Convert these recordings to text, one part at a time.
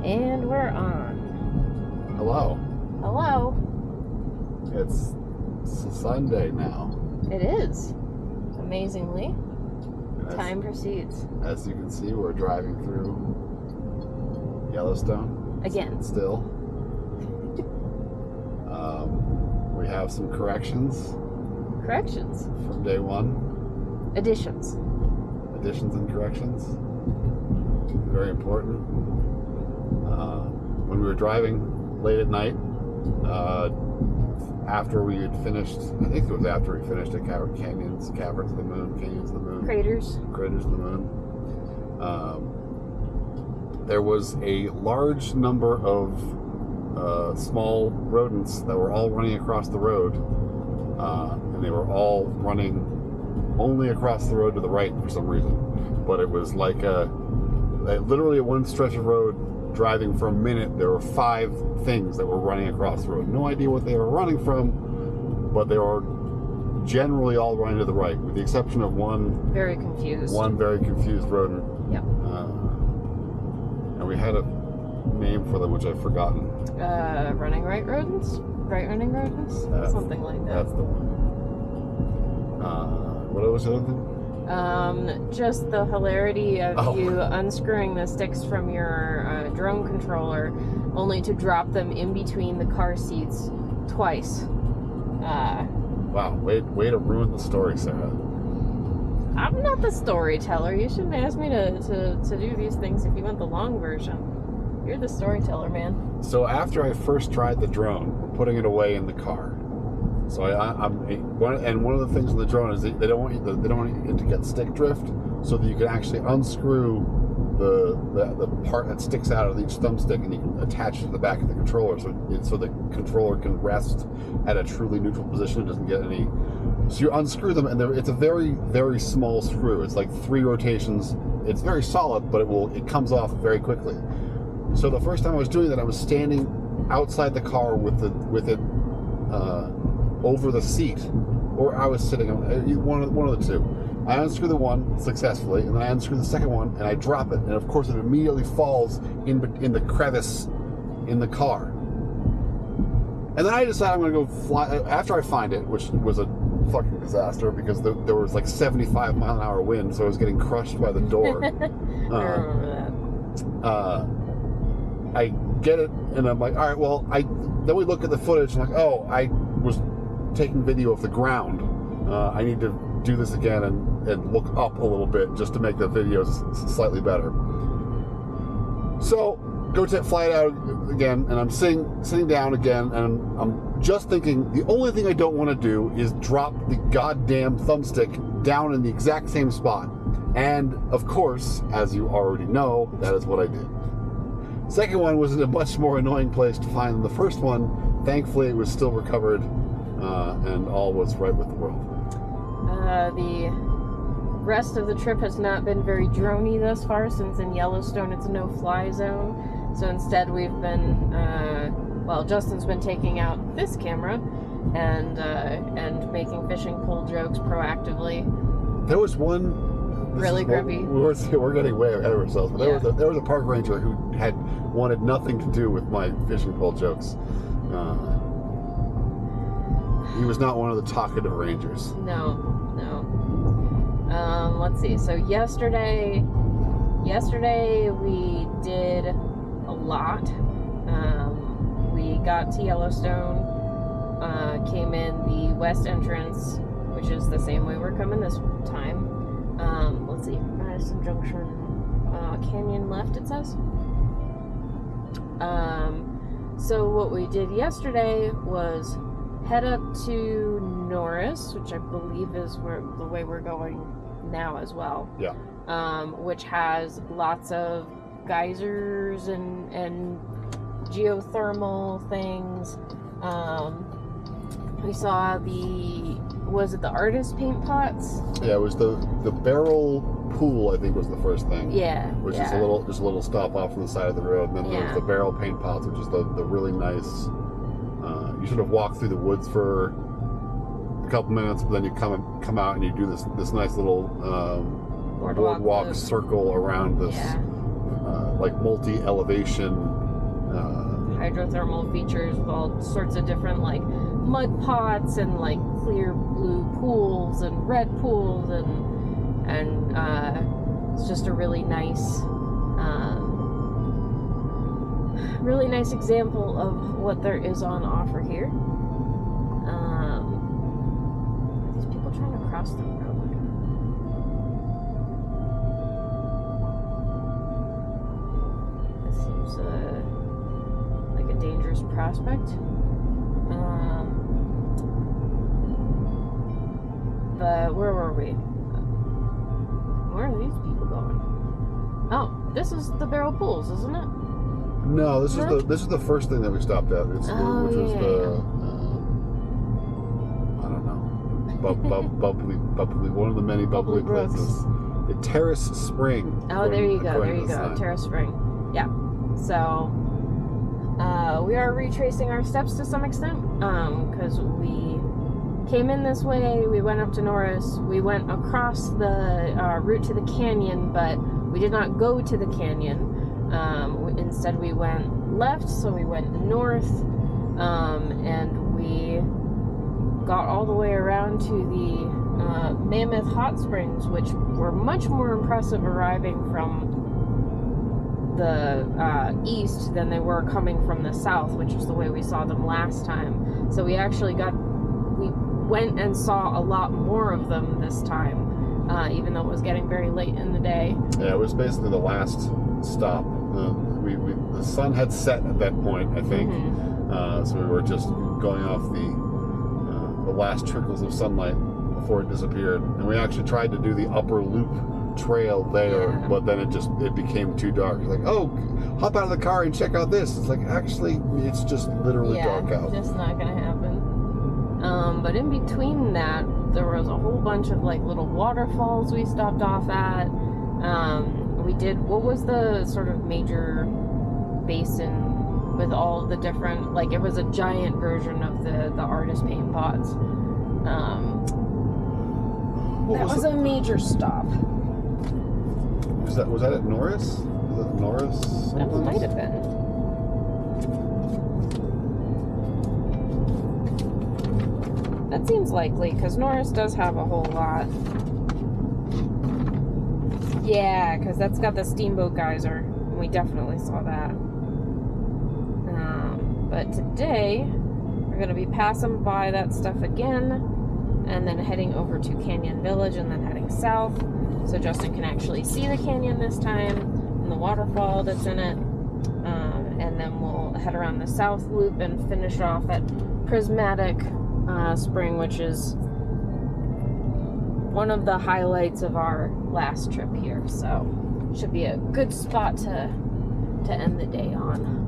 And we're on. Hello. Hello. It's Sunday now. It is. Amazingly. As, Time proceeds. As you can see, we're driving through Yellowstone. Again. Still. We have some corrections. Corrections. From day one. Additions. Additions and corrections. Very important. When we were driving late at night, after we had finished, I think it was after we finished at Canyons of the Moon. Craters of the Moon. There was a large number of small rodents that were all running across the road, and they were all running only across the road to the right for some reason. But it was like literally one stretch of road, driving for a minute, there were 5 things that were running across the road. No idea what they were running from, but they were generally all running to the right, with the exception of one very confused rodent. Yep. And we had a name for them, which I've forgotten. Running right rodents? Right running rodents? Something like that. That's the one. What was the other thing? Just the hilarity of you unscrewing the sticks from your drone controller, only to drop them in between the car seats twice. Wow, way to ruin the story, Sarah. I'm not the storyteller. You shouldn't ask me to do these things if you want the long version. You're the storyteller, man. So after I first tried the drone, we're putting it away in the car. So one of the things in the drone is they don't want it to get stick drift, so that you can actually unscrew the part that sticks out of each thumbstick, and you can attach it to the back of the controller, so the controller can rest at a truly neutral position. It doesn't get any. So you unscrew them, and it's a very, very small screw. It's like 3 rotations. It's very solid, but it comes off very quickly. So the first time I was doing that, I was standing outside the car with it over the seat, or I was sitting on one of the two. I unscrew the one successfully, and then I unscrew the second one, and I drop it, and of course it immediately falls in the crevice in the car. And then I decide I'm going to go fly after I find it, which was a fucking disaster because there was like 75-mile-an-hour wind, so I was getting crushed by the door. I remember that. I get it, and I'm like, all right, well, then we look at the footage, and I'm like, oh, I was taking video of the ground. I need to do this again and look up a little bit just to make the videos slightly better. So go fly it out again, and I'm sitting down again, and I'm just thinking the only thing I don't want to do is drop the goddamn thumbstick down in the exact same spot. And of course, as you already know, that is what I did. Second one was in a much more annoying place to find than the first one. Thankfully, it was still recovered, and all was right with the world. The rest of the trip has not been very droney thus far, since in Yellowstone it's a no-fly zone. So instead we've been, Justin's been taking out this camera and making fishing pole jokes proactively. There was one... Really grippy. We're getting way ahead of ourselves, but there was a park ranger who had wanted nothing to do with my fishing pole jokes. He was not one of the talkative rangers. No. Let's see. So yesterday we did a lot. We got to Yellowstone, came in the west entrance, which is the same way we're coming this time. Let's see, Madison Junction, Canyon left, it says. So what we did yesterday was head up to Norris, which I believe is the way we're going now as well. Yeah. Which has lots of geysers and geothermal things. We saw was it the artist paint pots? Yeah, it was the barrel pool, I think, was the first thing. Yeah. Which is a little stop off on the side of the road, and then there was the barrel paint pots, which is the really nice. You sort of walk through the woods for a couple minutes, but then you come out and you do this nice little boardwalk circle around this like multi-elevation. Hydrothermal features with all sorts of different like mud pots and like clear blue pools and red pools and it's just a really nice example of what there is on offer here. Are these people trying to cross the road? This seems like a dangerous prospect. But where were we? Where are these people going? Oh, this is the Barrel Pools, isn't it? No, this is the first thing that we stopped at. It's which was the I don't know, bubbly, one of the many bubbly places. The Terrace Spring. Oh, there you go. Terrace Spring. Yeah. So we are retracing our steps to some extent because we came in this way. We went up to Norris. We went across the route to the canyon, but we did not go to the canyon. Instead, we went left, so we went north, and we got all the way around to the Mammoth Hot Springs, which were much more impressive arriving from the east than they were coming from the south, which was the way we saw them last time. So we actually went and saw a lot more of them this time, even though it was getting very late in the day. Yeah, it was basically the last stop. The sun had set at that point, I think. So we were just going off the last trickles of sunlight before it disappeared. And we actually tried to do the upper loop trail there, but then it became too dark. It's like, oh, hop out of the car and check out this. It's like, actually, it's just literally dark out. Just not gonna happen. But in between that, there was a whole bunch of like little waterfalls we stopped off at. We did, what was the sort of major basin with all the different, like it was a giant version of the artist paint pots. That was a major stop. Was that at Norris? Was it Norris? That might have been. That seems likely, because Norris does have a whole lot. Yeah, because that's got the Steamboat Geyser. And we definitely saw that. But today, we're going to be passing by that stuff again, and then heading over to Canyon Village, and then heading south, so Justin can actually see the canyon this time, and the waterfall that's in it. And then we'll head around the south loop and finish off at Prismatic Spring, which is one of the highlights of our last trip here, so should be a good spot to end the day on.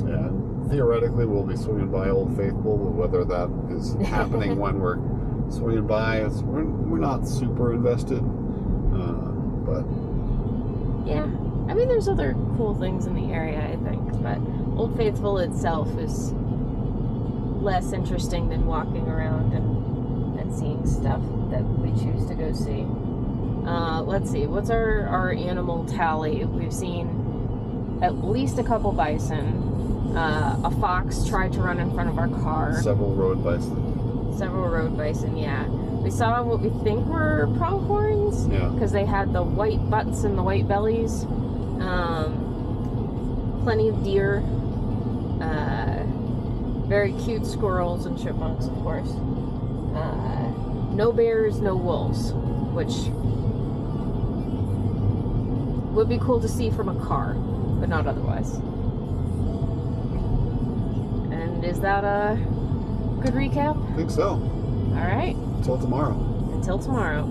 Yeah, theoretically we'll be swinging by Old Faithful, but whether that is happening when we're swinging by, we're not super invested, but yeah, I mean there's other cool things in the area, I think, but Old Faithful itself is less interesting than walking around and seeing stuff that we choose to go see. Let's see, what's our animal tally? We've seen at least a couple bison. A fox tried to run in front of our car. Several road bison, yeah. We saw what we think were pronghorns. Yeah. Because they had the white butts and the white bellies. Plenty of deer. Very cute squirrels and chipmunks, of course. No bears, no wolves, which would be cool to see from a car, but not otherwise. And is that a good recap? I think so. All right. Until tomorrow. Until tomorrow.